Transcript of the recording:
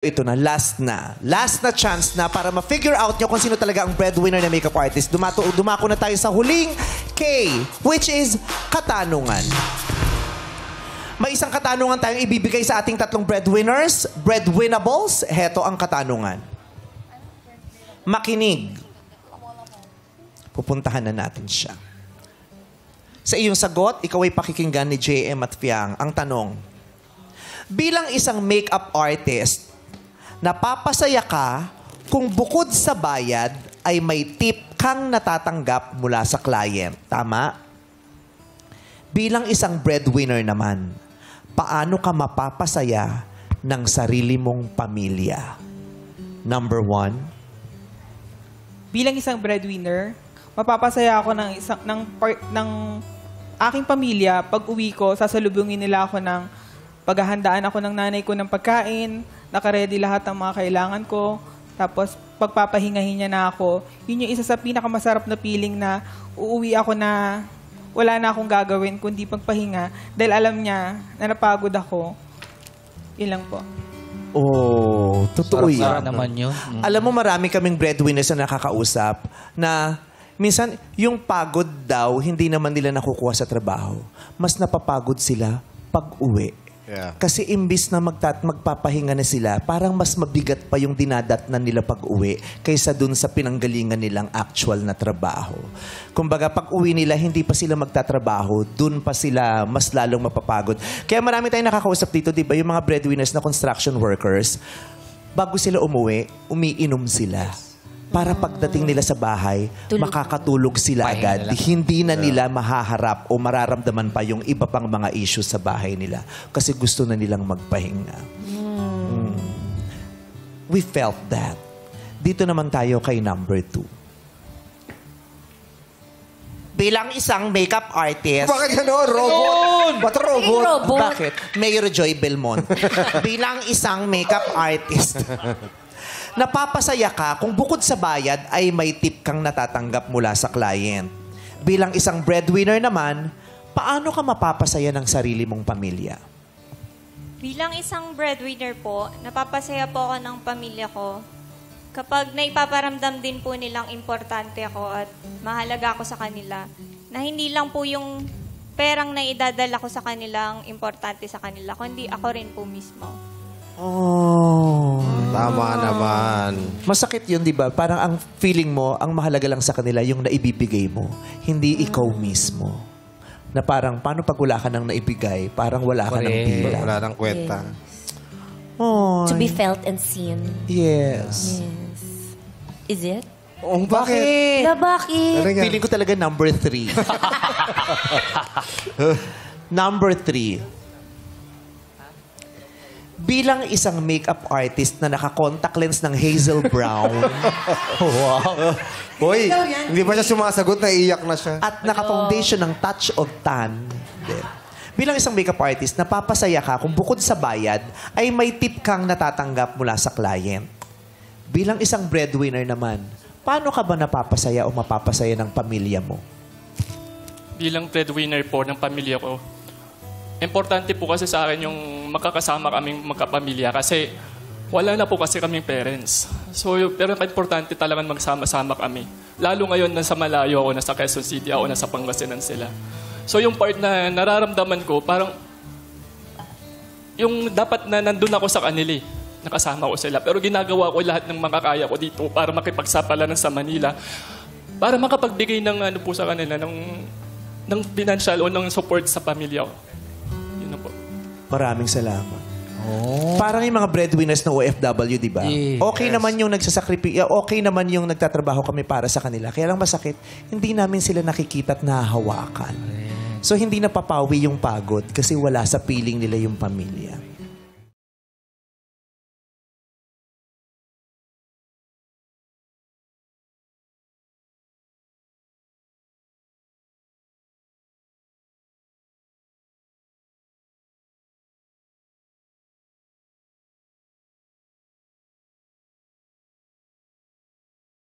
Ito na, last na. Last na chance na para ma-figure out nyo kung sino talaga ang breadwinner na makeup artist. Dumako na tayo sa huling K, which is katanungan. May isang katanungan tayong ibibigay sa ating tatlong breadwinners. Breadwinnables, heto ang katanungan. Makinig. Pupuntahan na natin siya. Sa iyong sagot, ikaw ay pakikinggan ni JM at Fiang. Ang tanong, bilang isang makeup artist, napapasaya ka kung bukod sa bayad ay may tip kang natatanggap mula sa client. Tama? Bilang isang breadwinner naman, paano ka mapapasaya ng sarili mong pamilya? Number 1. Bilang isang breadwinner, mapapasaya ako ng aking pamilya. Pag uwi ko, sasalubungin nila ako ng paghahandaan ako ng nanay ko ng pagkain, nakaready lahat ng mga kailangan ko, tapos pagpapahingahin niya na ako. Yun yung isa sa pinakamasarap na feeling na uuwi ako na wala na akong gagawin kundi pagpahinga dahil alam niya na napagod ako. Yun lang po. Oh, totoo yan. Sarap naman yun. Alam mo, marami kaming breadwinners na nakakausap na minsan yung pagod daw, hindi naman nila nakukuha sa trabaho. Mas napapagod sila pag-uwi. Yeah. Kasi imbis na magpapahinga na sila, parang mas mabigat pa yung dinadatnan nila pag-uwi kaysa dun sa pinanggalingan nilang actual na trabaho. Kumbaga, pag-uwi nila, hindi pa sila magtatrabaho, dun pa sila mas lalong mapapagod. Kaya marami tayong nakakausap dito, di ba? Yung mga breadwinners na construction workers, bago sila umuwi, umiinom sila. Para pagdating nila sa bahay, makakatulog sila agad. Hindi na nila mahaharap o mararamdaman pa yung iba pang mga issues sa bahay nila. Kasi gusto na nilang magpahinga. We felt that. Dito naman tayo kay number 2. Bilang isang makeup artist... Bakit gano'n? Robot? Ba't robot? Bakit? Mayor Joy Belmont. Bilang isang makeup artist... Napapasaya ka kung bukod sa bayad ay may tip kang natatanggap mula sa client. Bilang isang breadwinner naman, paano ka mapapasaya ng sarili mong pamilya? Bilang isang breadwinner po, napapasaya po ako ng pamilya ko kapag naipaparamdam din po nilang importante ako at mahalaga ako sa kanila. Na hindi lang po yung perang na idadala ko sa kanila ang importante sa kanila, kundi ako rin po mismo. Oh. Tama naman. Masakit yun, di ba? Parang ang feeling mo, ang mahalaga lang sa kanila, yung naibibigay mo. Hindi ikaw mismo. Na parang, paano pag wala ka nang naibigay? Parang wala ka nang bilang. Wala nang kwenta. Oh. To be felt and seen. Yes. Yes. Is it? Oh, bakit? Bakit? Feeling ko talaga number 3. Number 3. Bilang isang makeup artist na naka-contact lens ng Hazel Brown. Wow. Hoy, hindi pa siya sumasagot, naiiyak na siya. At naka-foundation ng Touch of Tan. Bilang isang makeup artist, napapasaya ka kung bukod sa bayad, ay may tip kang natatanggap mula sa client. Bilang isang breadwinner naman, paano ka ba napapasaya o mapapasaya ng pamilya mo? Bilang breadwinner po ng pamilya ko, importante po kasi sa akin yung magkakasama kaming magkapamilya kasi wala na po kasi kaming parents. So, pero importante talagang magsama-sama kami. Lalo ngayon nasa malayo ako, nasa Quezon City ako, nasa Pangasinan sila. So, yung part na nararamdaman ko, parang yung dapat na nandun ako sa kanila, nakasama ko sila. Pero ginagawa ko lahat ng makakaya ko dito para makipagsapalaran sa Manila, para makapagbigay ng ano po sa kanila, ng financial o ng support sa pamilya ko. Maraming salamat. Oh. Parang yung mga breadwinners ng OFW, di ba? Yes. Okay naman yung nagsasakripisyo, okay naman yung nagtatrabaho kami para sa kanila. Kaya lang masakit, hindi namin sila nakikita at nahahawakan. So, hindi napapawi yung pagod kasi wala sa piling nila yung pamilya.